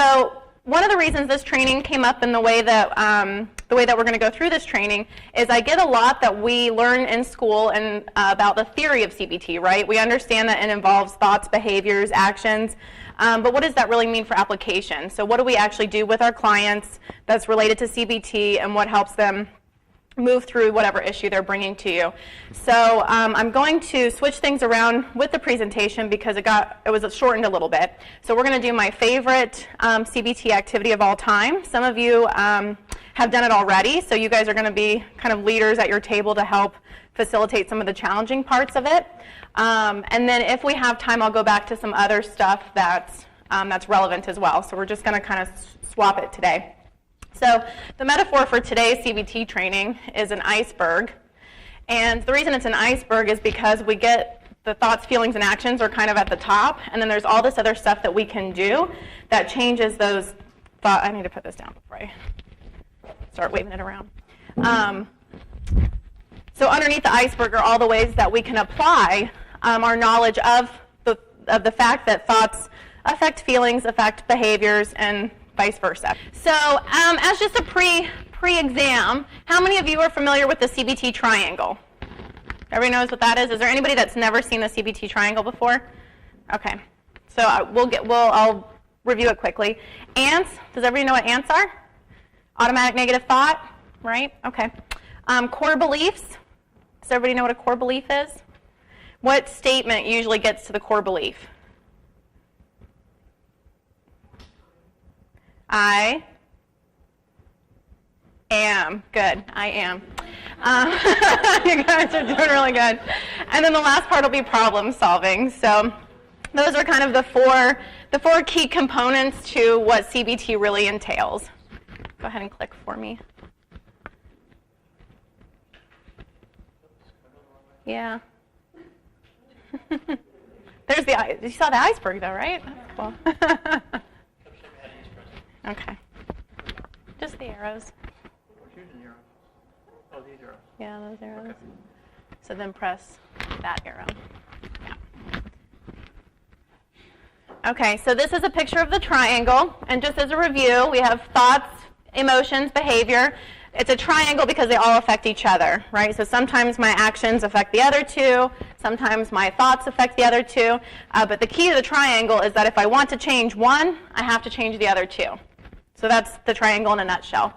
So one of the reasons this training came up in the way that we're going to go through this training is I get a lot that we learn in school and about the theory of CBT, right? We understand that it involves thoughts, behaviors, actions, but what does that really mean for application? So what do we actually do with our clients that's related to CBT, and what helps them move through whatever issue they're bringing to you? So I'm going to switch things around with the presentation because it was shortened a little bit. So we're going to do my favorite CBT activity of all time. Some of you have done it already, so you guys are going to be kind of leaders at your table to help facilitate some of the challenging parts of it. And then if we have time, I'll go back to some other stuff that's relevant as well. So we're just going to kind of swap it today. So the metaphor for today's CBT training is an iceberg. And the reason it's an iceberg is because we get the thoughts, feelings, and actions are kind of at the top, and then there's all this other stuff that we can do that changes those thoughts. I need to put this down before I start waving it around. So underneath the iceberg are all the ways that we can apply our knowledge of the fact that thoughts affect feelings, affect behaviors, and vice versa. So as just a pre-exam, how many of you are familiar with the CBT triangle? Everybody knows what that is? Is there anybody that's never seen the CBT triangle before? Okay. So I'll review it quickly. Ants, does everybody know what ants are? Automatic negative thought, right? Okay. Core beliefs. Does everybody know what a core belief is? What statement usually gets to the core belief? I am. Good. I am. You guys are doing really good. And then the last part will be problem solving. So those are kind of the four key components to what CBT really entails. Go ahead and click for me. Yeah. You saw the iceberg though, right? Cool. Okay. Just the arrows. Here's an arrow. Oh, these arrows. Yeah, those arrows. Okay. So then press that arrow. Yeah. Okay, so this is a picture of the triangle. And just as a review, we have thoughts, emotions, behavior. It's a triangle because they all affect each other, right? So sometimes my actions affect the other two. Sometimes my thoughts affect the other two. But the key to the triangle is that if I want to change one, I have to change the other two. So that's the triangle in a nutshell.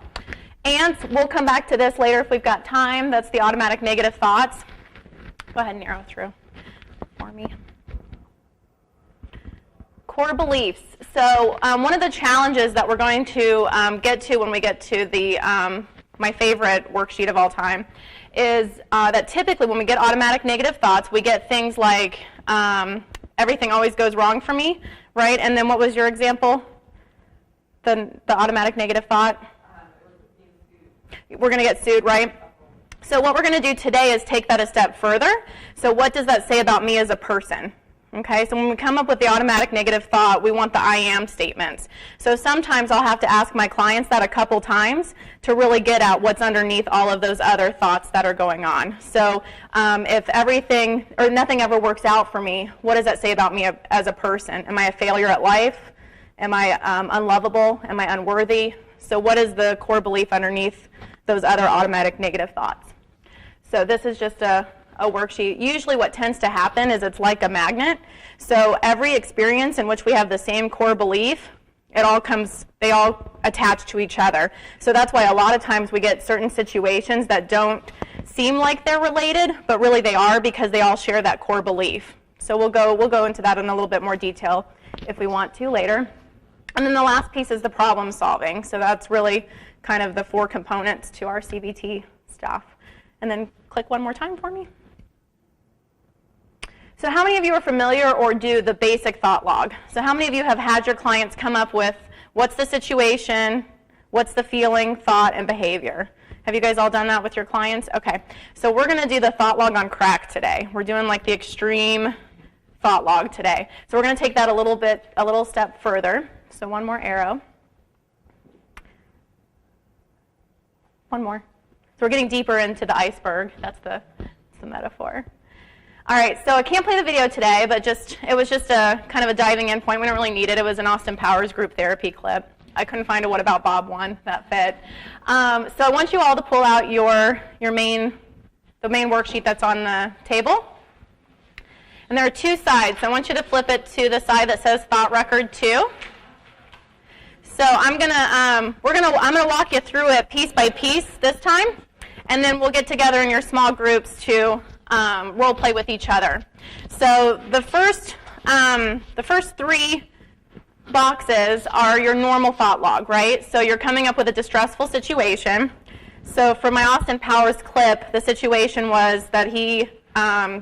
Ants, we'll come back to this later if we've got time. That's the automatic negative thoughts. Go ahead and arrow through for me. Core beliefs. So one of the challenges that we're going to get to when we get to the my favorite worksheet of all time is that typically when we get automatic negative thoughts, we get things like everything always goes wrong for me, right? And then what was your example? The automatic negative thought? We're going to get sued, right? So what we're going to do today is take that a step further. So what does that say about me as a person? Okay, so when we come up with the automatic negative thought, we want the I am statements. So sometimes I'll have to ask my clients that a couple times to really get at what's underneath all of those other thoughts that are going on. So if everything or nothing ever works out for me, what does that say about me as a person? Am I a failure at life? Am I unlovable? Am I unworthy? So what is the core belief underneath those other automatic negative thoughts? So this is just a worksheet. Usually what tends to happen is it's like a magnet. So every experience in which we have the same core belief, they all attach to each other. So that's why a lot of times we get certain situations that don't seem like they're related, but really they are because they all share that core belief. So we'll go into that in a little bit more detail if we want to later. And then the last piece is the problem solving. So that's really kind of the four components to our CBT stuff. And then click one more time for me. So how many of you are familiar or do the basic thought log? So how many of you have had your clients come up with what's the situation, what's the feeling, thought, and behavior? Have you guys all done that with your clients? Okay. So we're going to do the thought log on crack today. We're doing like the extreme thought log today. So we're going to take that a little step further. So one more arrow. One more. So we're getting deeper into the iceberg. That's the metaphor. All right, so I can't play the video today, but it was just a kind of a diving in point. We didn't really need it. It was an Austin Powers group therapy clip. I couldn't find a What About Bob one that fit. So I want you all to pull out the main worksheet that's on the table. And there are two sides. So I want you to flip it to the side that says Thought Record 2. So I'm gonna walk you through it piece by piece this time, and then we'll get together in your small groups to role play with each other. So the first three boxes are your normal thought log, right? So you're coming up with a distressful situation. So for my Austin Powers clip, the situation was that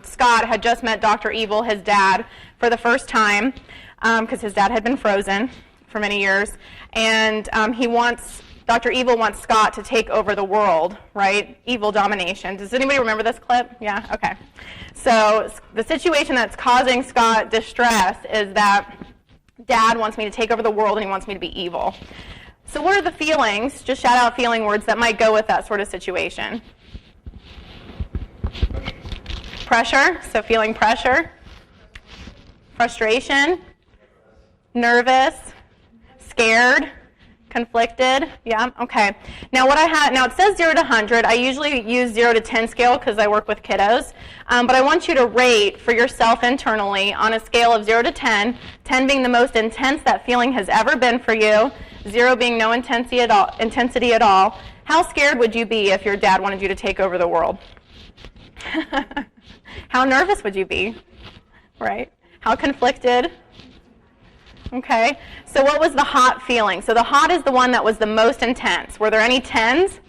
Scott had just met Dr. Evil, his dad, for the first time because his dad had been frozen for many years, and Dr. Evil wants Scott to take over the world, right? Evil domination. Does anybody remember this clip? Yeah? Okay. So the situation that's causing Scott distress is that Dad wants me to take over the world and he wants me to be evil. So what are the feelings, just shout out feeling words, that might go with that sort of situation? Pressure, so feeling pressure. Frustration. Nervous. Scared. Conflicted. Yeah, okay. Now it says 0 to 100. I usually use 0 to 10 scale because I work with kiddos. But I want you to rate for yourself internally on a scale of 0 to 10, 10 being the most intense that feeling has ever been for you, 0 being no intensity at all. How scared would you be if your dad wanted you to take over the world? How nervous would you be? Right? How conflicted? Okay, so what was the hot feeling? So the hot is the one that was the most intense. Were there any 10s?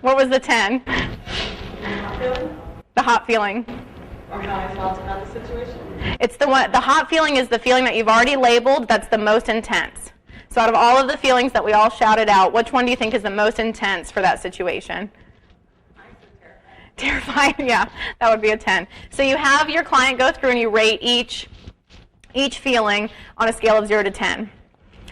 What was the 10? The hot feeling. Or how I felt about the situation? It's the hot feeling is the feeling that you've already labeled that's the most intense. So out of all of the feelings that we all shouted out, which one do you think is the most intense for that situation? Terrifying, yeah, that would be a 10. So you have your client go through and you rate each feeling on a scale of 0 to 10.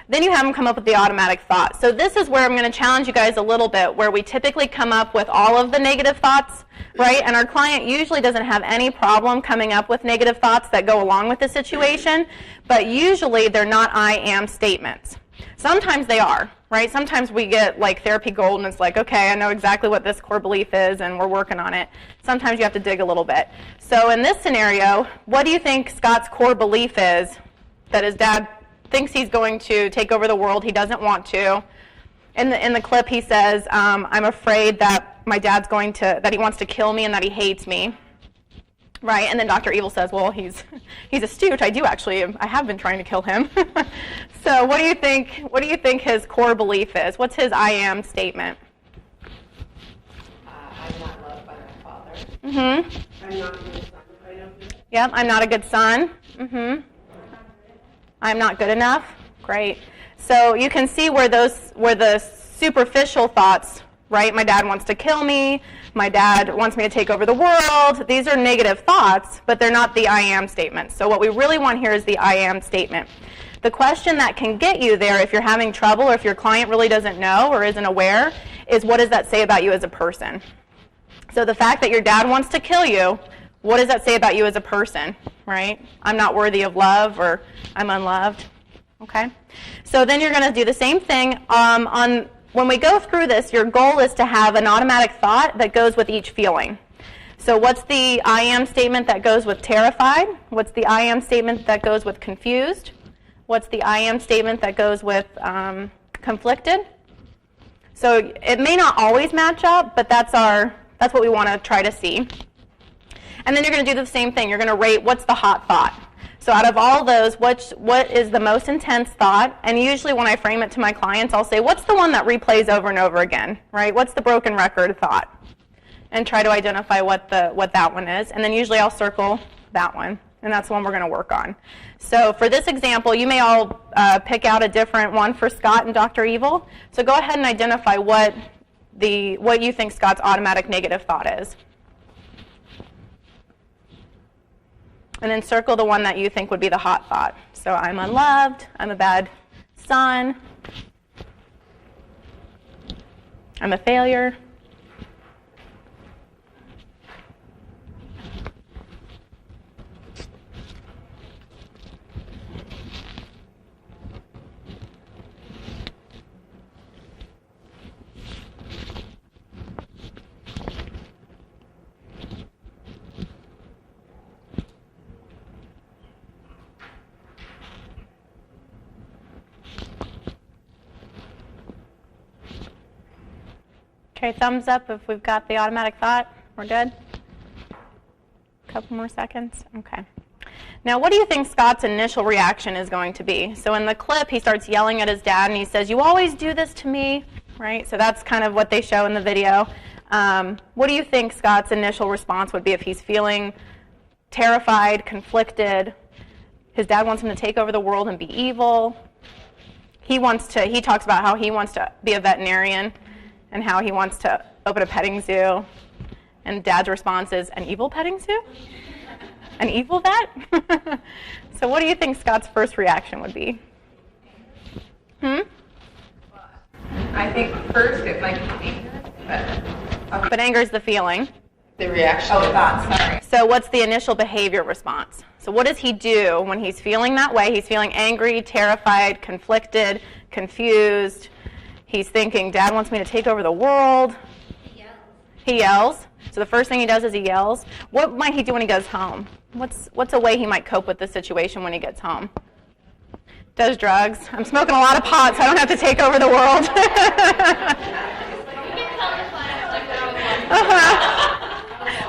Then you have them come up with the automatic thought. So this is where I'm going to challenge you guys a little bit, where we typically come up with all of the negative thoughts, right? And our client usually doesn't have any problem coming up with negative thoughts that go along with the situation, but usually they're not I am statements. Sometimes they are, right? Sometimes we get like therapy gold and it's like, okay, I know exactly what this core belief is and we're working on it. Sometimes you have to dig a little bit. So in this scenario, what do you think Scott's core belief is that his dad thinks he's going to take over the world? He doesn't want to. In the clip he says, I'm afraid that my dad's that he wants to kill me and that he hates me. Right, and then Dr. Evil says, well, he's astute. I have been trying to kill him. So what do you think his core belief is? What's his I am statement? I'm not loved by my father. Mm-hmm. I'm not a good son. Yep, I'm not a good son. Mm-hmm. I'm not good enough. Great. So you can see where the superficial thoughts, right? My dad wants to kill me. My dad wants me to take over the world. These are negative thoughts, but they're not the I am statements. So what we really want here is the I am statement. The question that can get you there if you're having trouble or if your client really doesn't know or isn't aware is, what does that say about you as a person? So the fact that your dad wants to kill you, what does that say about you as a person, right? I'm not worthy of love, or I'm unloved. Okay? So then you're going to do the same thing when we go through this. Your goal is to have an automatic thought that goes with each feeling. So what's the I am statement that goes with terrified? What's the I am statement that goes with confused? What's the I am statement that goes with conflicted? So it may not always match up, but that's what we want to try to see. And then you're going to do the same thing. You're going to rate what's the hot thought. So out of all those, what is the most intense thought? And usually when I frame it to my clients, I'll say, what's the one that replays over and over again, right? What's the broken record thought? And try to identify what that one is. And then usually I'll circle that one, and that's the one we're going to work on. So for this example, you may all pick out a different one for Scott and Dr. Evil. So go ahead and identify what you think Scott's automatic negative thought is. And then circle the one that you think would be the hot thought. So I'm unloved, I'm a bad son, I'm a failure. Okay, thumbs up if we've got the automatic thought. We're good? A couple more seconds. Okay. Now, what do you think Scott's initial reaction is going to be? So in the clip, he starts yelling at his dad, and he says, "You always do this to me," right? So that's kind of what they show in the video. What do you think Scott's initial response would be if he's feeling terrified, conflicted? His dad wants him to take over the world and be evil. He talks about how he wants to be a veterinarian and how he wants to open a petting zoo. And Dad's response is, "An evil petting zoo? An evil vet?" So what do you think Scott's first reaction would be? I think first it might be anger, But anger is the feeling. the reaction. Oh, thought, sorry. So what's the initial behavior response? So what does he do when he's feeling that way? He's feeling angry, terrified, conflicted, confused. He's thinking, "Dad wants me to take over the world." He yells. So the first thing he does is he yells. What might he do when he goes home? What's a way he might cope with the situation when he gets home? Does drugs. "I'm smoking a lot of pot, so I don't have to take over the world."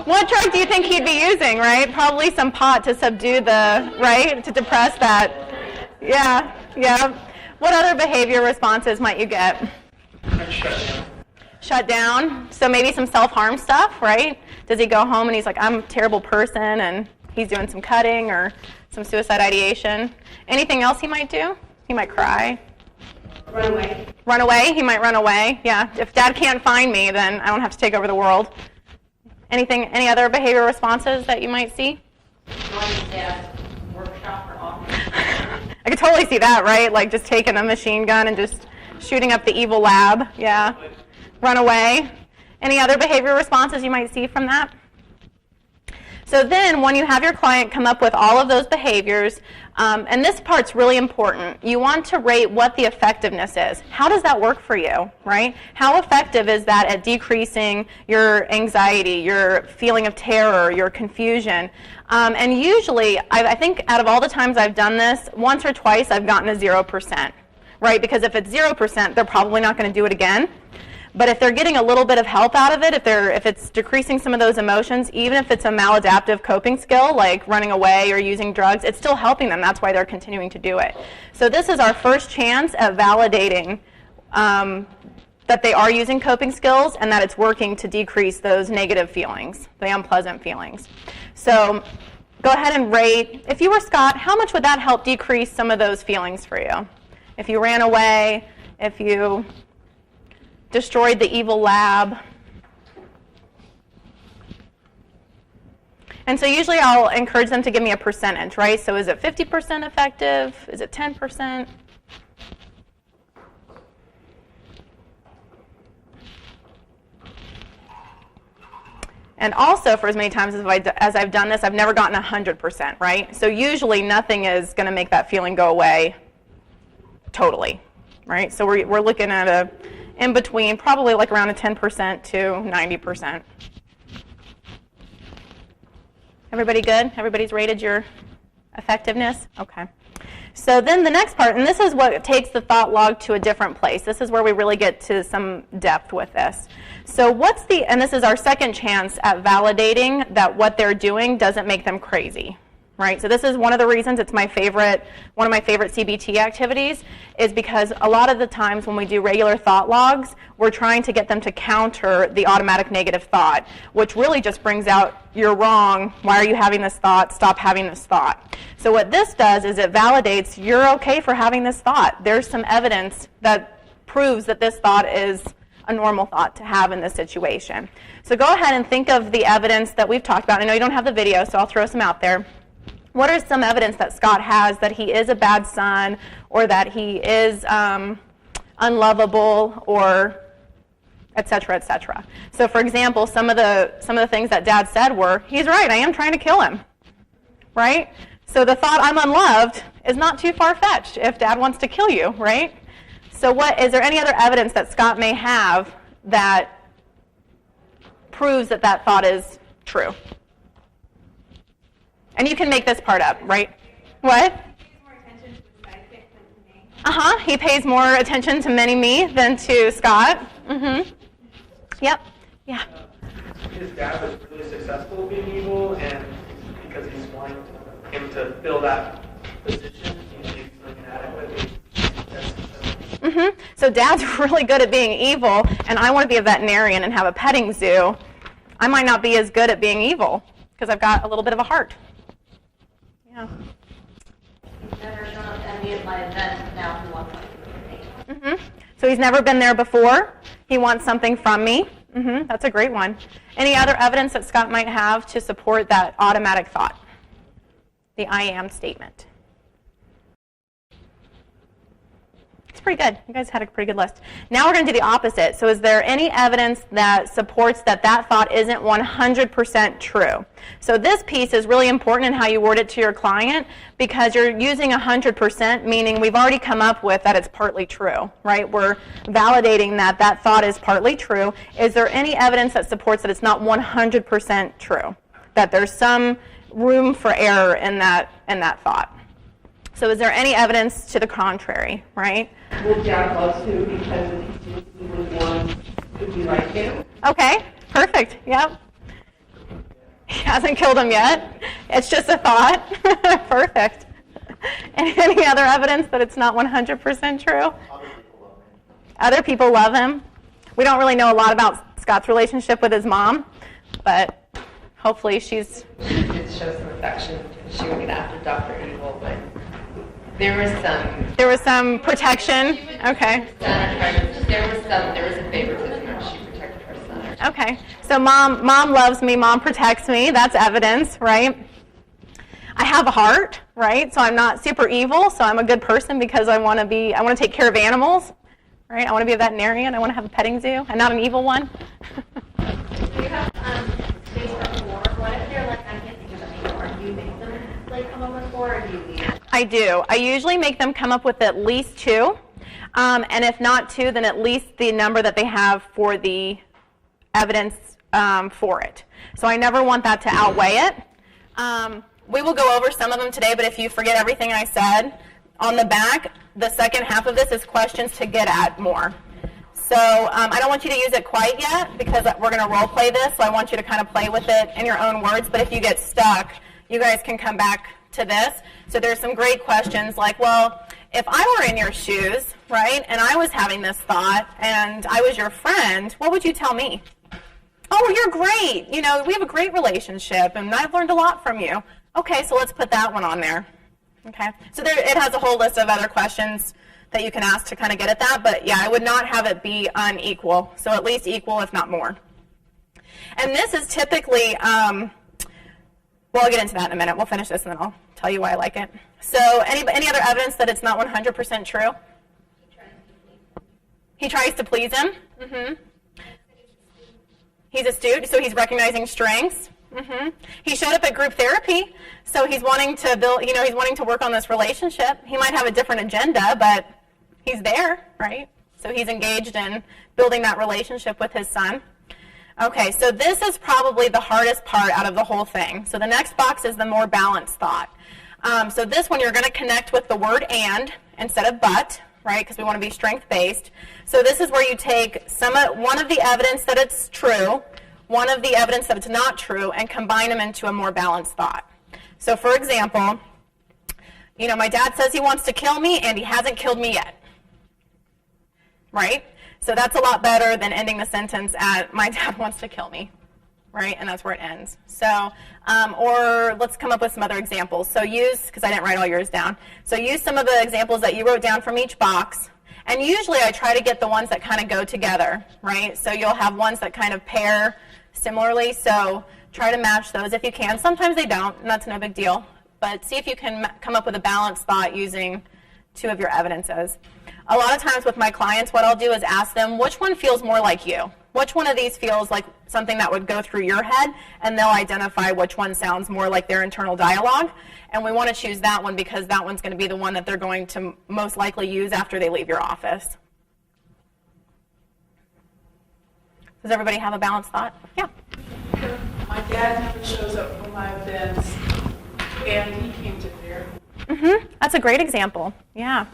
What drug do you think he'd be using, right? Probably some pot to subdue to depress that. Yeah. What other behavior responses might you get? Shut down. So maybe some self-harm stuff, right? Does he go home and he's like, "I'm a terrible person," and he's doing some cutting or some suicide ideation? Anything else he might do? He might cry. Run away. Run away? He might run away. Yeah. If Dad can't find me, then I don't have to take over the world. Any other behavior responses that you might see? Going to Dad's workshop or office. I could totally see that, right? Like just taking a machine gun and just shooting up the evil lab. Yeah. Run away. Any other behavior responses you might see from that? So then when you have your client come up with all of those behaviors, and this part's really important, you want to rate what the effectiveness is. How does that work for you, right? How effective is that at decreasing your anxiety, your feeling of terror, your confusion? And usually, I think out of all the times I've done this, once or twice I've gotten a 0%, right? Because if it's 0%, they're probably not going to do it again. But if they're getting a little bit of help out of it, if it's decreasing some of those emotions, even if it's a maladaptive coping skill like running away or using drugs, it's still helping them. That's why they're continuing to do it. So this is our first chance at validating that they are using coping skills and that it's working to decrease those negative feelings, the unpleasant feelings. So go ahead and rate. If you were Scott, how much would that help decrease some of those feelings for you? If you ran away, if you destroyed the evil lab. And so usually I'll encourage them to give me a percentage, right? So is it 50% effective? Is it 10%? And also, for as many times as I've done this, I've never gotten 100%, right? So usually nothing is going to make that feeling go away totally, right? So we're looking at a in between, probably like around a 10% to 90%. Everybody good? Everybody's rated your effectiveness? Okay. So then the next part, and this is what takes the thought log to a different place. This is where we really get to some depth with this. So and this is our second chance at validating that what they're doing doesn't make them crazy. Right? So this is one of the reasons it's one of my favorite CBT activities, is because a lot of the times when we do regular thought logs, we're trying to get them to counter the automatic negative thought, which really just brings out, "You're wrong, why are you having this thought, stop having this thought." So what this does is it validates you're okay for having this thought. There's some evidence that proves that this thought is a normal thought to have in this situation. So go ahead and think of the evidence that we've talked about. I know you don't have the video, so I'll throw some out there. What are some evidence that Scott has that he is a bad son, or that he is unlovable, or et cetera, et cetera? So for example, some of the things that Dad said were, "He's right, I am trying to kill him." Right? So the thought, "I'm unloved," is not too far-fetched if Dad wants to kill you, right? So is there any other evidence that Scott may have that proves that that thought is true? And you can make this part up, right? What? He pays more attention to mini me than to Scott. Yep. Yeah. His dad was really successful being evil, and because he's wanting him to fill that position, he's feeling inadequate. So dad's really good at being evil, and I want to be a veterinarian and have a petting zoo. I might not be as good at being evil because I've got a little bit of a heart. Yeah. He's never shown up at any of my events, now he wants something from me. So he's never been there before. He wants something from me. That's a great one. Any other evidence that Scott might have to support that automatic thought? The I am statement. It's pretty good. You guys had a pretty good list. Now we're going to do the opposite. So is there any evidence that supports that that thought isn't 100% true? So this piece is really important in how you word it to your client, because you're using 100%, meaning we've already come up with that it's partly true, right? We're validating that that thought is partly true. Is there any evidence that supports that it's not 100% true? That there's some room for error in that thought? So is there any evidence to the contrary, right? Well, Jack loves to because he would want to be like him. Okay, perfect. Yep. He hasn't killed him yet. It's just a thought. Perfect. Any other evidence that it's not 100% true? Other people love him. We don't really know a lot about Scott's relationship with his mom, but hopefully She did show some affection. She would get after Dr. Evil, but there was some protection. Okay. There was a favoritism where she protected her son. Okay. So mom loves me, mom protects me. That's evidence, right? I have a heart, right? So I'm not super evil, so I'm a good person because I want to take care of animals, right? I want to be a veterinarian. I want to have a petting zoo and not an evil one. Do you have space for more? What if they're like, I can't think of any more? Do you make them like come up with more, or do you leave it? I do. I usually make them come up with at least 2. And if not 2, then at least the number that they have for the evidence for it. So I never want that to outweigh it. We will go over some of them today, but if you forget everything I said, on the back, the second half of this is questions to get at more. So I don't want you to use it quite yet because we're going to role play this, so I want you to kind of play with it in your own words, but if you get stuck, you guys can come back to this. So there's some great questions like, well, if I were in your shoes, right, and I was having this thought and I was your friend, what would you tell me? Oh, you're great. You know, we have a great relationship and I've learned a lot from you. Okay, so let's put that one on there. Okay, so it has a whole list of other questions that you can ask to kind of get at that, but yeah, I would not have it be unequal. So at least equal, if not more. And this is typically, well, I'll get into that in a minute. We'll finish this and then I'll tell you why I like it. So any other evidence that it's not 100% true? He tries to please him. He's a student, so he's recognizing strengths. He showed up at group therapy, so he's wanting to build, he's wanting to work on this relationship. He might have a different agenda, but he's there, right? So he's engaged in building that relationship with his son. Okay, so this is probably the hardest part out of the whole thing. So the next box is the more balanced thought. So this one you're going to connect with the word and instead of but, right, because we want to be strength-based. So this is where you take one of the evidence that it's true, one of the evidence that it's not true, and combine them into a more balanced thought. So for example, my dad says he wants to kill me and he hasn't killed me yet, right? So that's a lot better than ending the sentence at, my dad wants to kill me, right? And that's where it ends. So, or let's come up with some other examples. So because I didn't write all yours down. So use some of the examples that you wrote down from each box. And usually I try to get the ones that kind of go together, right? So you'll have ones that kind of pair similarly. So try to match those if you can. Sometimes they don't, and that's no big deal. But see if you can come up with a balanced thought using 2 of your evidences. A lot of times with my clients, what I'll do is ask them, which one feels more like you? Which one of these feels like something that would go through your head? And they'll identify which one sounds more like their internal dialogue. And we want to choose that one because that one's going to be the one that they're going to most likely use after they leave your office. Does everybody have a balanced thought? Yeah. My dad never shows up for my events, and he came to there. That's a great example. Yeah,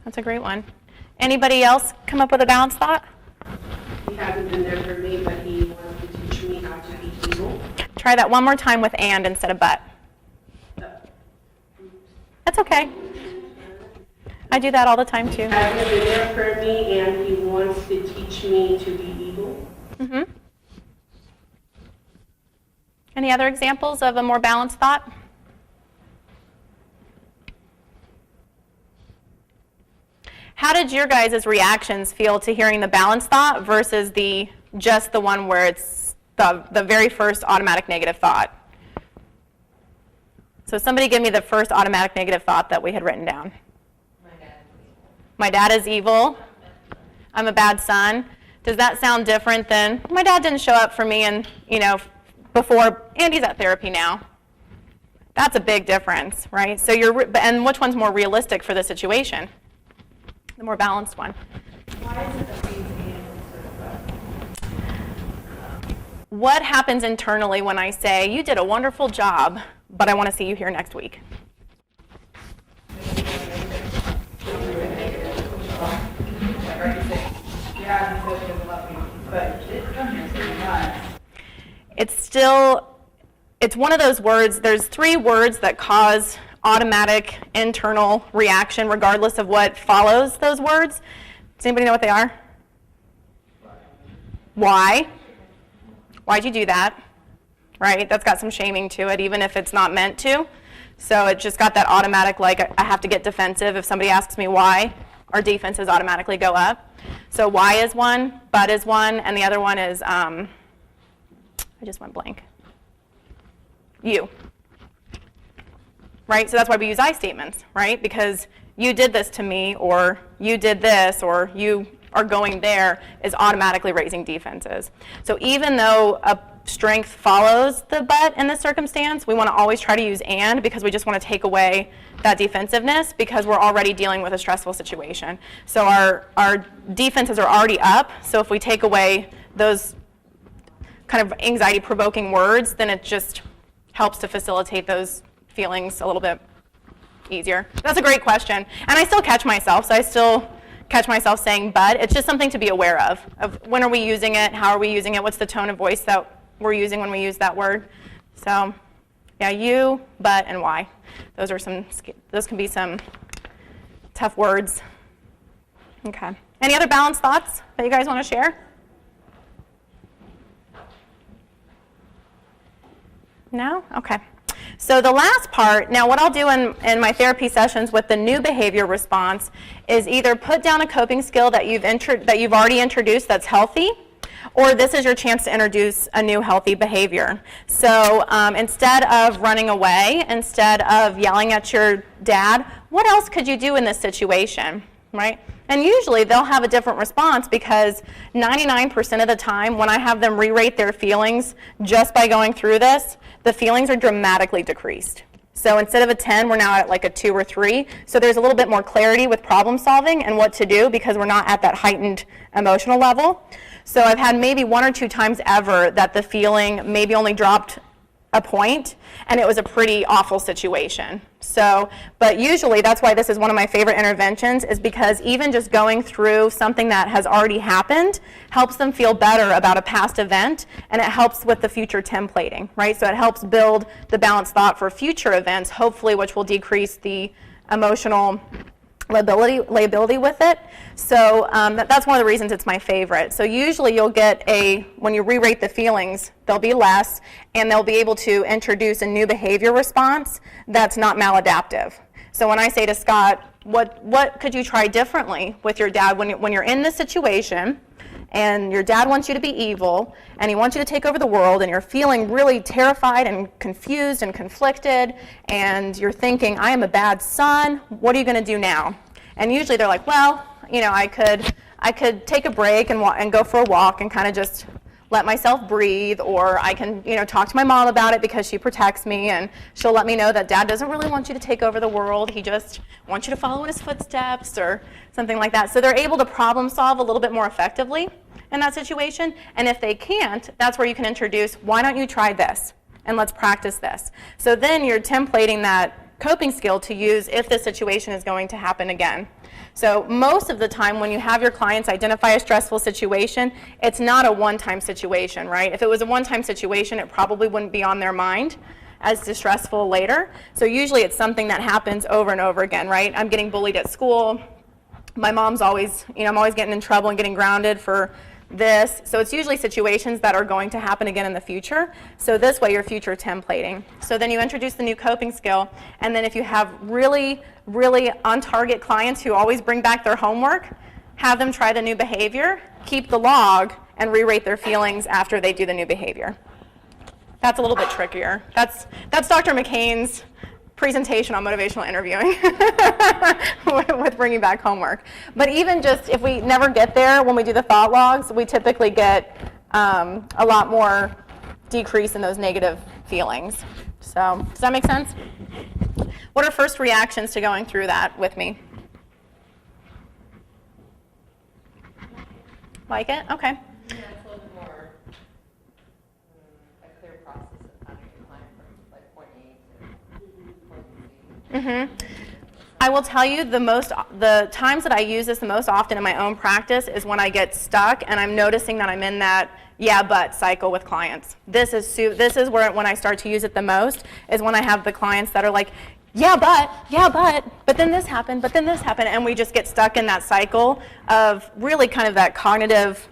that's a great one. Anybody else come up with a balanced thought? He hasn't been there for me, but he wants to teach me how to be evil. Try that one more time with and instead of but. That's okay. I do that all the time too. Hasn't been there for me, and he wants to teach me to be evil. Mm-hmm. Any other examples of a more balanced thought? How did your guys' reactions feel to hearing the balanced thought versus just the one where it's the very first automatic negative thought? So somebody give me the first automatic negative thought that we had written down. My dad is evil. I'm a bad son. Does that sound different than my dad didn't show up for me and, before, and he's at therapy now? That's a big difference, right? So and which one's more realistic for the situation? The more balanced one. Why is it the same thing instead of What happens internally when I say, you did a wonderful job, but I want to see you here next week? yeah, he said he doesn't love me, but it comes here so much. It's one of those words, there's 3 words that cause automatic internal reaction regardless of what follows those words. Does anybody know what they are? Why? Why'd you do that? Right? That's got some shaming to it, even if it's not meant to. So it just got that automatic, like, I have to get defensive. If somebody asks me why, our defenses automatically go up. So why is one, but is one, and the other one is, I just went blank. You. Right? So that's why we use I statements, right? Because you did this to me, or you did this, or you are going there, is automatically raising defenses. So even though a strength follows the but in this circumstance, we want to always try to use and, because we just want to take away that defensiveness because we're already dealing with a stressful situation. So our defenses are already up, so if we take away those kind of anxiety-provoking words, then it just helps to facilitate those feelings a little bit easier. That's a great question. And I still catch myself, so I still catch myself saying but. It's just something to be aware of when are we using it, how are we using it, what's the tone of voice that we're using when we use that word. So yeah, you, but, and why. Those can be some tough words. Okay. Any other balanced thoughts that you guys want to share? No? Okay. So the last part, now what I'll do in my therapy sessions with the new behavior response is either put down a coping skill that you've already introduced that's healthy, or this is your chance to introduce a new healthy behavior. So instead of running away, instead of yelling at your dad, what else could you do in this situation, right? And usually they'll have a different response because 99% of the time when I have them re-rate their feelings just by going through this, the feelings are dramatically decreased. So instead of a 10, we're now at like a 2 or 3. So there's a little bit more clarity with problem solving and what to do because we're not at that heightened emotional level. So I've had maybe 1 or 2 times ever that the feeling maybe only dropped a point, and it was a pretty awful situation. So, but usually that's why this is one of my favorite interventions, is because even just going through something that has already happened helps them feel better about a past event, and it helps with the future templating, right? So it helps build the balanced thought for future events, hopefully, which will decrease the emotional liability with it. So that's one of the reasons it's my favorite. So usually you'll get when you re-rate the feelings, they'll be less, and they'll be able to introduce a new behavior response that's not maladaptive. So when I say to Scott, what could you try differently with your dad when you're in this situation, and your dad wants you to be evil, and he wants you to take over the world, and you're feeling really terrified and confused and conflicted, and you're thinking, I am a bad son, what are you going to do now? And usually they're like, well, I could take a break and go for a walk and kind of just let myself breathe, or I can, talk to my mom about it because she protects me, and she'll let me know that dad doesn't really want you to take over the world, he just wants you to follow in his footsteps, or something like that. So they're able to problem solve a little bit more effectively in that situation, and if they can't, that's where you can introduce, why don't you try this, and let's practice this. So then you're templating that coping skill to use if the situation is going to happen again. So most of the time when you have your clients identify a stressful situation, it's not a one-time situation, right? If it was a one-time situation, it probably wouldn't be on their mind as distressful later. So usually it's something that happens over and over again, right? I'm getting bullied at school. My mom's always, I'm always getting in trouble and getting grounded for this. So it's usually situations that are going to happen again in the future. So this way you're future templating. So then you introduce the new coping skill, and then if you have really, really on-target clients who always bring back their homework, have them try the new behavior, keep the log, and re-rate their feelings after they do the new behavior. That's a little bit trickier. That's Dr. McCain's presentation on motivational interviewing with bringing back homework. But even just if we never get there when we do the thought logs, we typically get a lot more decrease in those negative feelings. So does that make sense? What are first reactions to going through that with me? Like it? Okay. Yeah, it's a little more a clear process of how to get client from like point A to point B. I will tell you the times that I use this the most often in my own practice is when I get stuck and I'm noticing that I'm in that yeah but cycle with clients. This is where when I start to use it the most is when I have the clients that are like yeah but then this happened, and we just get stuck in that cycle of really kind of that cognitive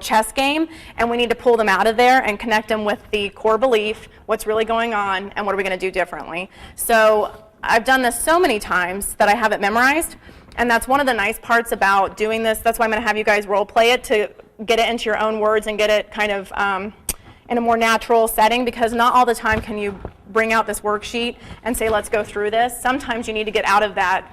chess game, and we need to pull them out of there and connect them with the core belief, what's really going on, and what are we going to do differently. So I've done this so many times that I have it memorized, and that's one of the nice parts about doing this. That's why I'm going to have you guys role play it to get it into your own words and get it kind of in a more natural setting, because not all the time can you bring out this worksheet and say, let's go through this. Sometimes you need to get out of that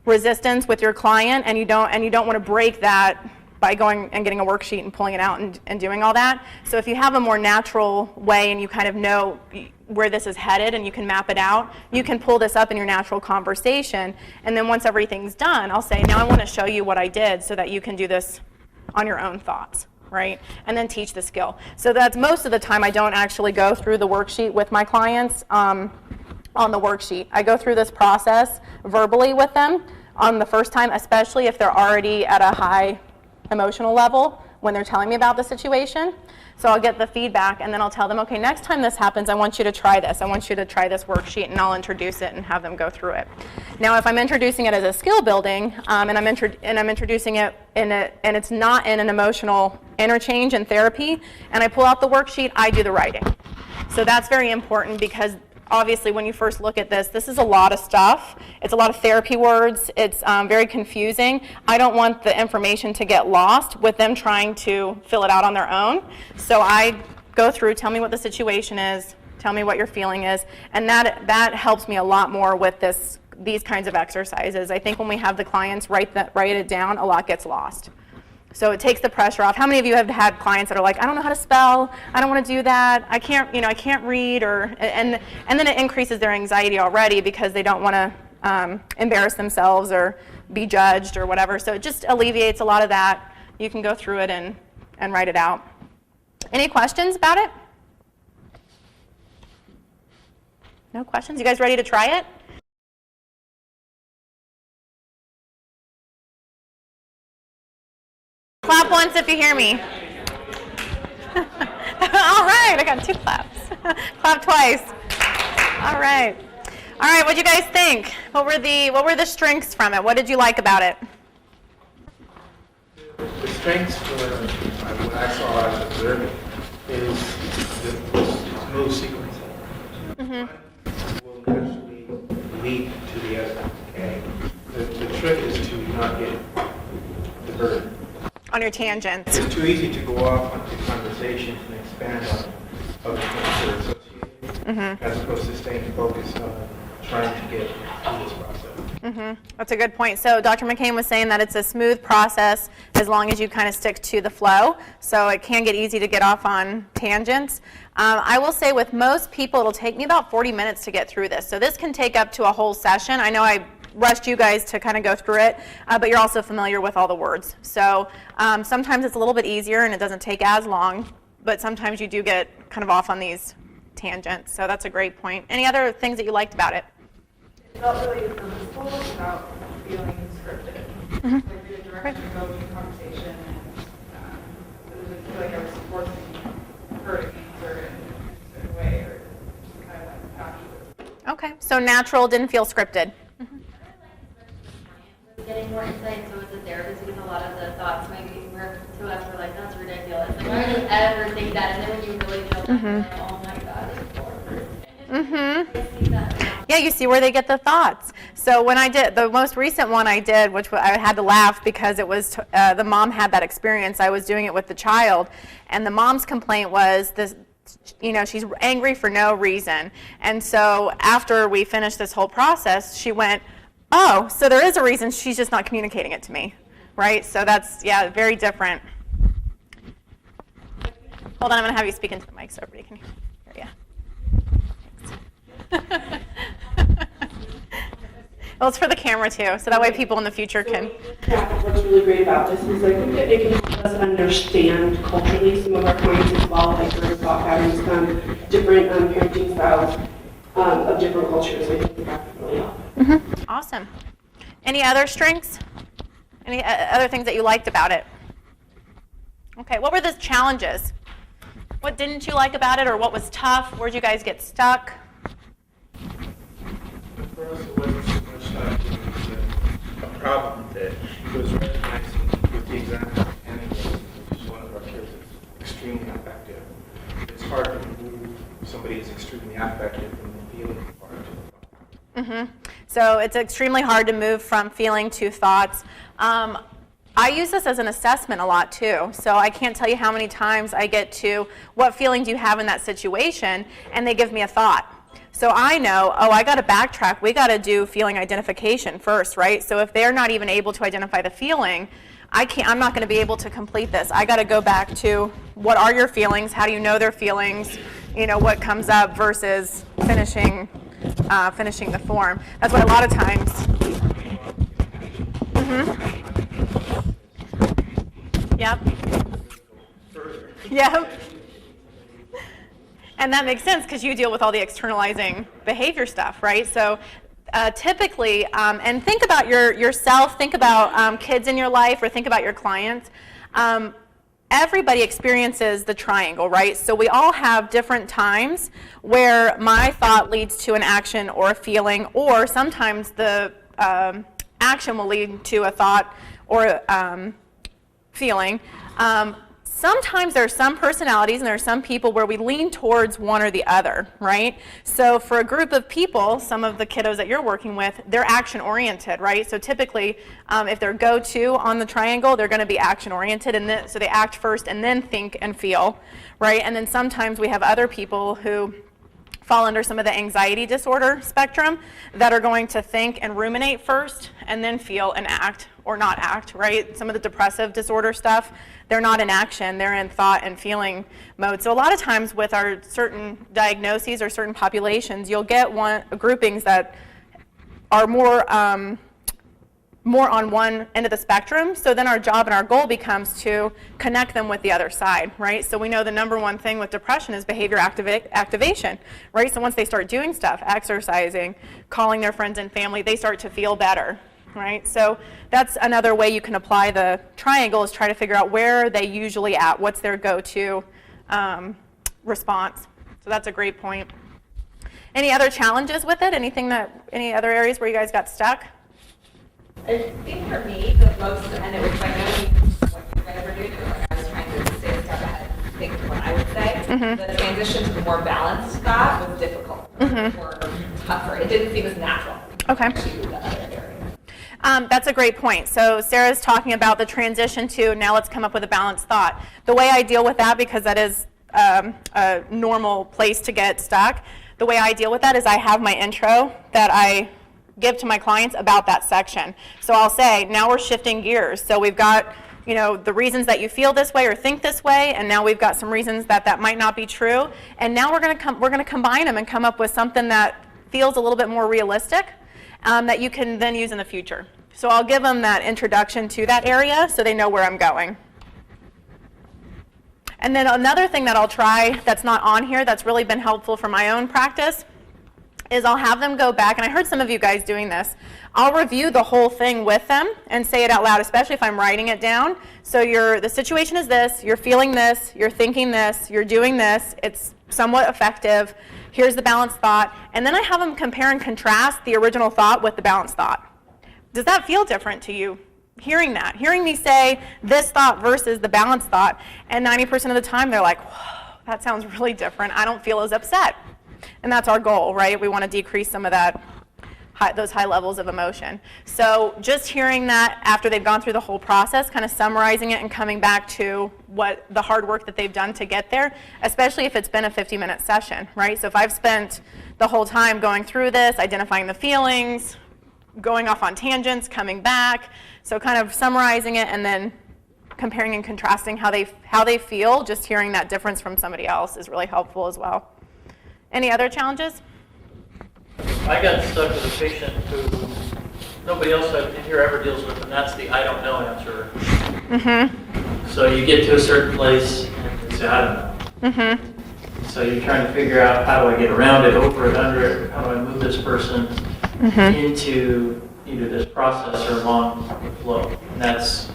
resistance with your client, and you don't want to break that by going and getting a worksheet and pulling it out and doing all that. So if you have a more natural way and you kind of know where this is headed and you can map it out, you can pull this up in your natural conversation, and then once everything's done, I'll say, now I want to show you what I did so that you can do this on your own thoughts, right? And then teach the skill. So that's most of the time I don't actually go through the worksheet with my clients on the worksheet. I go through this process verbally with them on the first time, especially if they're already at a high emotional level when they're telling me about the situation. So I'll get the feedback, and then I'll tell them, okay, next time this happens, I want you to try this. I want you to try this worksheet, and I'll introduce it and have them go through it. Now, if I'm introducing it as a skill building, and I'm introducing it and it's not in an emotional interchange and therapy, and I pull out the worksheet, I do the writing. So that's very important, because obviously when you first look at this is a lot of stuff. It's a lot of therapy words. It's very confusing. I don't want the information to get lost with them trying to fill it out on their own. So I go through, tell me what the situation is, tell me what your feeling is, and that helps me a lot more with these kinds of exercises. I think when we have the clients write it down, a lot gets lost. So it takes the pressure off. How many of you have had clients that are like, I don't know how to spell, I don't want to do that, I can't read, and then it increases their anxiety already because they don't want to embarrass themselves or be judged or whatever. So it just alleviates a lot of that. You can go through it and write it out. Any questions about it? No questions? You guys ready to try it? Clap once if you hear me. All right, I got 2 claps. Clap twice. All right. All right, what do you guys think? What were the strengths from it? What did you like about it? The strengths for what I saw as observing is the smooth sequence. Will naturally lead to the other. Okay? The trick is to not get the burden. On your tangents. It's too easy to go off onto conversations and expand on other things that are associated, as opposed to staying focused on trying to get through this process. That's a good point. So Dr. McCain was saying that it's a smooth process as long as you kind of stick to the flow. So it can get easy to get off on tangents. I will say with most people, it'll take me about 40 minutes to get through this. So this can take up to a whole session. I know I rushed you guys to kind of go through it, but you're also familiar with all the words. So sometimes it's a little bit easier and it doesn't take as long, but sometimes you do get kind of off on these tangents. So that's a great point. Any other things that you liked about it? It felt really purposeful about feeling scripted. Mhm. Like the direction of the conversation, and it was feel like I was forcing her to answer in a certain way, or just kind of like afterwards. Okay, so natural, didn't feel scripted. Getting more insight, so as a therapist, because a lot of the thoughts maybe were to us were like, that's ridiculous. Like, why would you ever think that? And then when you really know, you're like, oh my God, it's forward. I see that. Yeah, you see where they get the thoughts. So when I did, the most recent one I did, which I had to laugh because it was, the mom had that experience. I was doing it with the child, and the mom's complaint was this, she's angry for no reason. And so after we finished this whole process, she went, oh, so there is a reason, she's just not communicating it to me, right? So that's, yeah, very different. Hold on, I'm going to have you speak into the mic so everybody can hear you. Well, it's for the camera too, so that way people in the future can. Yeah, what's really great about this is like it can help us understand culturally some of our clients as well, like their thought patterns, different parenting styles of different cultures. I think that's really helpful. Awesome. Any other strengths? Any other things that you liked about it? Okay, what were the challenges? What didn't you like about it, or what was tough? Where'd you guys get stuck? For us, it wasn't so much a problem that it was recognizing with the example of anecdote, which is one of our kids that's extremely affective. It's hard to remove somebody who's extremely affective from the feeling part to the thought. So it's extremely hard to move from feeling to thoughts. I use this as an assessment a lot too. So I can't tell you how many times I get to, what feeling do you have in that situation? And they give me a thought. So I know, oh, I got to backtrack. We got to do feeling identification first, right? So if they're not even able to identify the feeling, I'm not going to be able to complete this. I got to go back to, what are your feelings? How do you know their feelings? What comes up versus finishing the form. That's why a lot of times. Yep. Yep. And that makes sense because you deal with all the externalizing behavior stuff, right? So typically, and think about yourself, think about kids in your life, or think about your clients. Everybody experiences the triangle, right? So we all have different times where my thought leads to an action or a feeling, or sometimes the action will lead to a thought or feeling. Sometimes there are some personalities and there are some people where we lean towards one or the other, right? So for a group of people, some of the kiddos that you're working with, they're action-oriented, right? So typically, if they're go-to on the triangle, they're going to be action-oriented, and so they act first and then think and feel, right? And then sometimes we have other people who fall under some of the anxiety disorder spectrum that are going to think and ruminate first and then feel and act or not act, right? Some of the depressive disorder stuff, they're not in action, they're in thought and feeling mode. So a lot of times with our certain diagnoses or certain populations, you'll get groupings that are more on one end of the spectrum. So then our job and our goal becomes to connect them with the other side, right? So we know the number one thing with depression is behavior activation, right? So once they start doing stuff, exercising, calling their friends and family, they start to feel better, right? So that's another way you can apply the triangle, is try to figure out where are they usually at, what's their go-to response. So that's a great point. Any other challenges with it? Any other areas where you guys got stuck? I think for me, the most, and it was like what you guys were doing, I was trying to stay a step ahead, think of what I would say. The transition to the more balanced thought was difficult, or tougher. It didn't seem as natural. Okay. To the other area. That's a great point. So Sarah's talking about the transition to, now let's come up with a balanced thought. The way I deal with that, because that is a normal place to get stuck, the way I deal with that is I have my intro that I give to my clients about that section. So I'll say, now we're shifting gears. So we've got, the reasons that you feel this way or think this way, and now we've got some reasons that might not be true. And now we're going to combine them and come up with something that feels a little bit more realistic that you can then use in the future. So I'll give them that introduction to that area so they know where I'm going. And then another thing that I'll try that's not on here that's really been helpful for my own practice is I'll have them go back, and I heard some of you guys doing this. I'll review the whole thing with them and say it out loud, especially if I'm writing it down. So the situation is this, you're feeling this, you're thinking this, you're doing this, it's somewhat effective, here's the balanced thought, and then I have them compare and contrast the original thought with the balanced thought. Does that feel different to you? Hearing that, hearing me say this thought versus the balanced thought, and 90% of the time they're like, whoa, that sounds really different, I don't feel as upset. And that's our goal, right? We want to decrease some of that, those high levels of emotion. So just hearing that after they've gone through the whole process, kind of summarizing it and coming back to what the hard work that they've done to get there, especially if it's been a 50-minute session, right? So if I've spent the whole time going through this, identifying the feelings, going off on tangents, coming back, so kind of summarizing it and then comparing and contrasting how they feel, just hearing that difference from somebody else is really helpful as well. Any other challenges? I got stuck with a patient who nobody else in here ever deals with, and that's the I don't know answer. Mm-hmm. So you get to a certain place and you say, I don't know. Mm-hmm. So you're trying to figure out, how do I get around it, over it, under it, how do I move this person into either this process or along the flow. And that's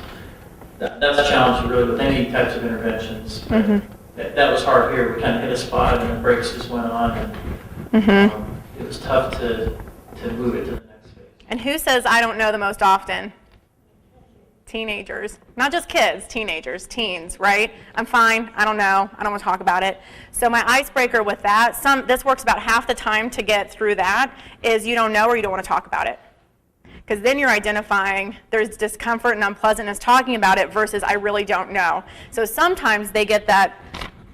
a challenge really with any types of interventions. Mm-hmm. That was hard here. We kind of hit a spot and the brakes just went on. And, it was tough to move it to the next phase. And who says I don't know the most often? Teenagers. Not just kids, teenagers, teens, right? I'm fine, I don't know, I don't want to talk about it. So my icebreaker with that, this works about half the time to get through that, is you don't know or you don't want to talk about it. Because then you're identifying there's discomfort and unpleasantness talking about it versus I really don't know. So sometimes they get that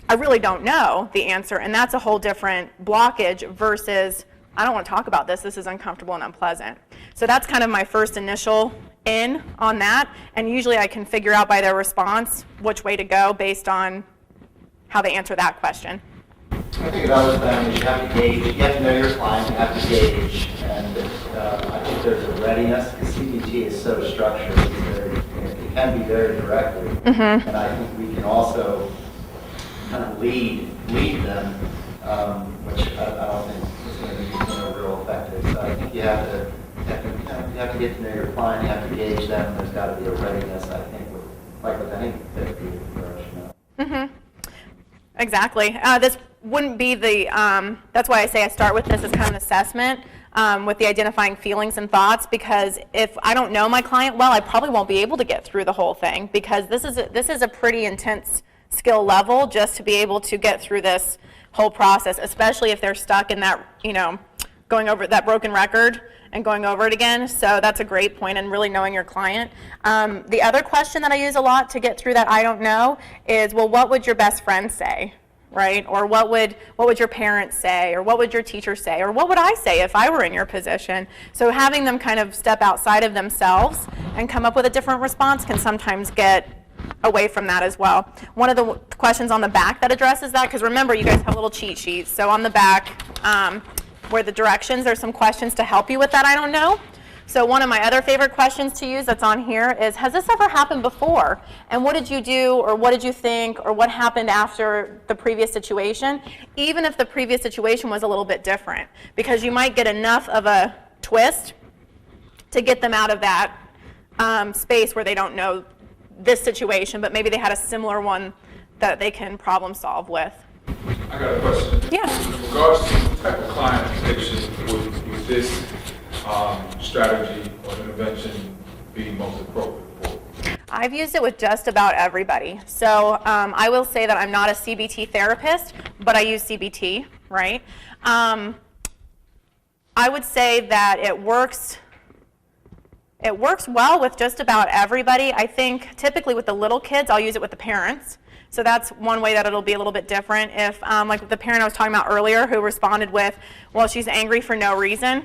I really don't know the answer, and that's a whole different blockage versus I don't want to talk about this, this is uncomfortable and unpleasant. So that's kind of my first initial in on that, and usually I can figure out by their response which way to go based on how they answer that question. I think another thing is you have to gauge, you have to know your client, you have to gauge, and I think there's a readiness, because CBT is so structured, it can be very directive, and I think we can also kind of lead them, which I don't think is going to be real effective. So I think you have to get to know your client, you have to gauge them, and there's got to be a readiness, I think, with any therapeutic approach. Exactly. This wouldn't be that's why I say I start with this as kind of an assessment with the identifying feelings and thoughts, because if I don't know my client well, I probably won't be able to get through the whole thing, because this is a pretty intense skill level just to be able to get through this whole process, especially if they're stuck in that, going over that broken record and going over it again. So that's a great point, and really knowing your client. The other question that I use a lot to get through that I don't know is, well, what would your best friend say, right? Or what would your parents say, or what would your teacher say, or what would I say if I were in your position? So having them kind of step outside of themselves and come up with a different response can sometimes get away from that as well. One of the questions on the back that addresses that, because remember, you guys have little cheat sheets. So on the back, where the directions, there's some questions to help you with that I don't know. So one of my other favorite questions to use that's on here is, has this ever happened before? And what did you do, or what did you think, or what happened after the previous situation? Even if the previous situation was a little bit different, because you might get enough of a twist to get them out of that space where they don't know this situation, but maybe they had a similar one that they can problem solve with. I got a question. Yeah. In regards to what type of client patient would this strategy or intervention be most appropriate for? I've used it with just about everybody. So I will say that I'm not a CBT therapist, but I use CBT, right? I would say that it works well with just about everybody. I think typically with the little kids, I'll use it with the parents. So that's one way that it'll be a little bit different. If, like the parent I was talking about earlier who responded with, well, she's angry for no reason,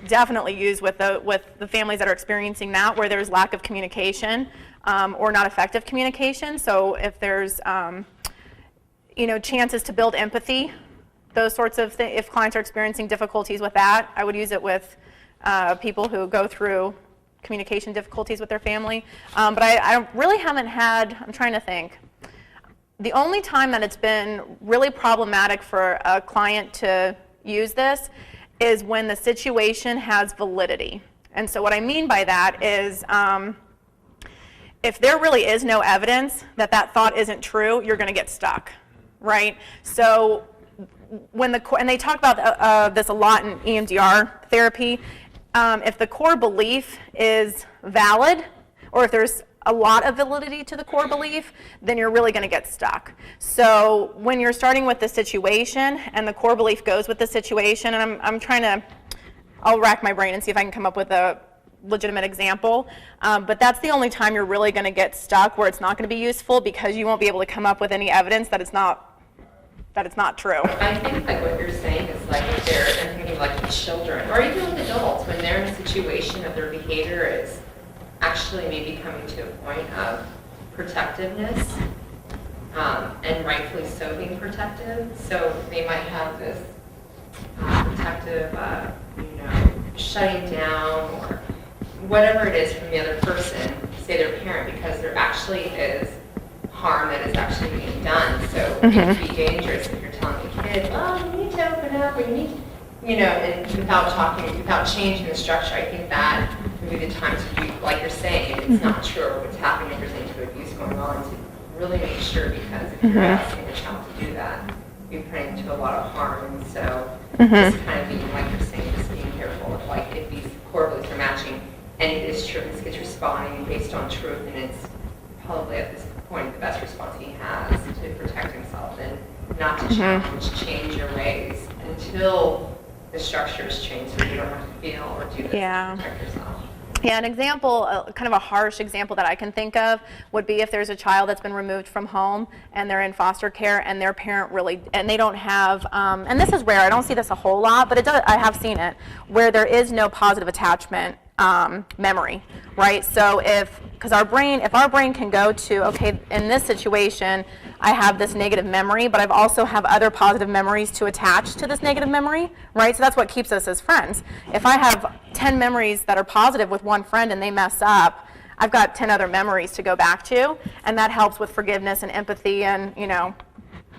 definitely use with the families that are experiencing that, where there's lack of communication or not effective communication. So if there's chances to build empathy, those sorts of things, if clients are experiencing difficulties with that, I would use it with people who go through communication difficulties with their family. But I really haven't had, I'm trying to think, the only time that it's been really problematic for a client to use this is when the situation has validity. And so what I mean by that is if there really is no evidence that that thought isn't true, you're going to get stuck, right? So and they talk about this a lot in EMDR therapy, if the core belief is valid, or if there's a lot of validity to the core belief, then you're really going to get stuck. So when you're starting with the situation and the core belief goes with the situation, and I'll rack my brain and see if I can come up with a legitimate example, but that's the only time you're really going to get stuck where it's not going to be useful, because you won't be able to come up with any evidence that it's not true. I think like what you're saying is like if I'm thinking like with children or even with adults, when they're in a situation of their behavior is actually maybe coming to a point of protectiveness, and rightfully so being protective. So they might have this protective, shutting down or whatever it is from the other person, say their parent, because there actually is harm that is actually being done. So it can be dangerous if you're telling the kid, oh, you need to open up, or you need, and without changing the structure. I think that would be the time to be, like you're saying, if it's not true or what's happening, if there's any sort of abuse going on, to really make sure, because if you're asking the child to do that, you're putting into a lot of harm. And so just kind of being, like you're saying, just being careful of like if these core beliefs are matching and it is true, this kid's responding based on truth, and it's probably at this point the best response he has to protect himself, and not to change your ways until the structures change, so you don't have to feel or do this to protect yourself. Yeah, an example, kind of a harsh example that I can think of would be if there's a child that's been removed from home and they're in foster care and their parent and they don't have, and this is rare, I don't see this a whole lot, but I have seen it, where there is no positive attachment memory, right? So if our brain can go to, okay, in this situation, I have this negative memory, but I've also have other positive memories to attach to this negative memory, right? So that's what keeps us as friends. If I have 10 memories that are positive with one friend and they mess up, I've got 10 other memories to go back to, and that helps with forgiveness and empathy and,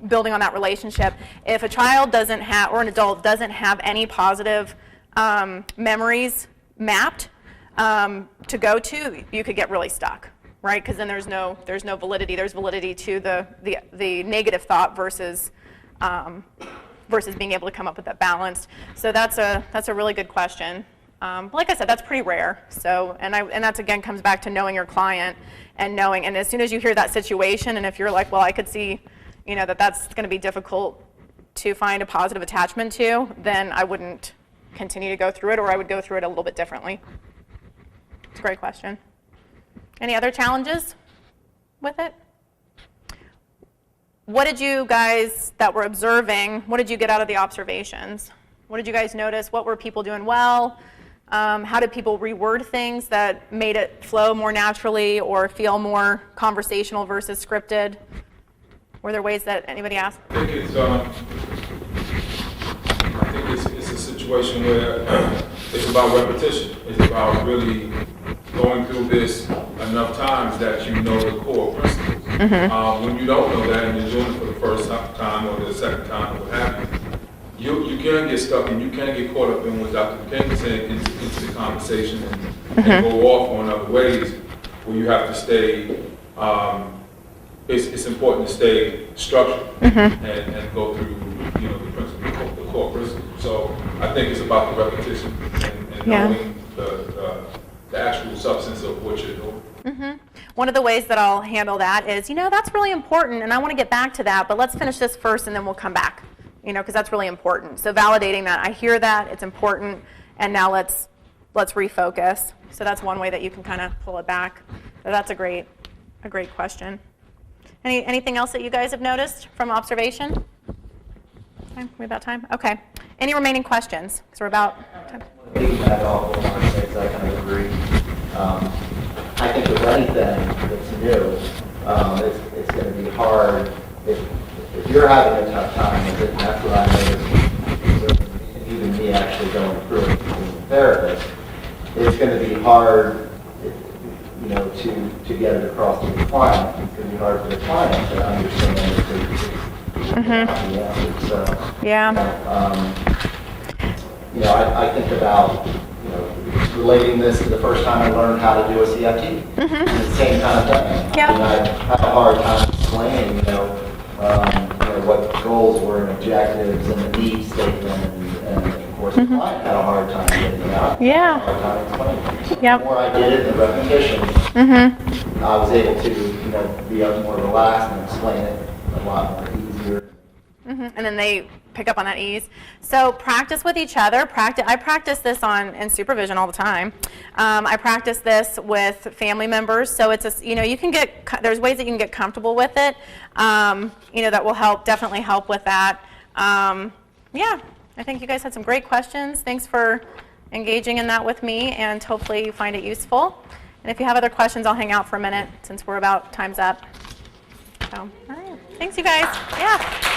building on that relationship. If a child doesn't have, or an adult doesn't have any positive memories mapped to go to, you could get really stuck, right? Because then there's no validity. There's validity to the negative thought versus being able to come up with that balance. So that's a really good question. Like I said, that's pretty rare. So and that's again comes back to knowing your client and knowing. And as soon as you hear that situation, and if you're like, well, I could see, that's going to be difficult to find a positive attachment to, then I wouldn't continue to go through it, or I would go through it a little bit differently. It's a great question. Any other challenges with it? What did you guys that were observing, what did you get out of the observations? What did you guys notice? What were people doing well? How did people reword things that made it flow more naturally or feel more conversational versus scripted? Were there ways that anybody asked? I think it's a situation where it's about repetition. It's about really going through this enough times that you know the core principles. When you don't know that and you're doing it for the first time or the second time or what have you, you can get stuck and you can get caught up in what Dr. McCain was saying into the conversation and go off on other ways where you have to stay. It's important to stay structured and go through the principles, the core principles. So I think it's about the repetition and knowing the actual substance of what you're doing. One of the ways that I'll handle that is, that's really important, and I want to get back to that, but let's finish this first, and then we'll come back, because that's really important. So validating that, I hear that, it's important, and now let's refocus. So that's one way that you can kind of pull it back. So that's a great question. Anything else that you guys have noticed from observation? Okay, we about time? Okay. Any remaining questions? Because we're about time. I kind of agree. I think with anything that's new, it's going to be hard. If you're having a tough time with it, and that's what I noticed, even me actually going through it as a therapist, it's going to be hard, to get it across to the client. It's going to be hard for the client to understand the answer. So, I think about, relating this to the first time I learned how to do a CFT. The same kind of thing. Yep. I had a hard time explaining, what goals were and objectives and the need statement, and of course, the client had a hard time getting it out. Yeah. A hard time explaining it. Yep. The more I did it, the repetition, I was able to, be more relaxed and explain it a lot more easier. And then they pick up on that ease. So practice with each other. I practice this in supervision all the time. I practice this with family members. So it's you can there's ways that you can get comfortable with it. That will definitely help with that. Yeah, I think you guys had some great questions. Thanks for engaging in that with me, and hopefully you find it useful. And if you have other questions, I'll hang out for a minute since we're about time's up. So, all right. Thanks, you guys. Yeah.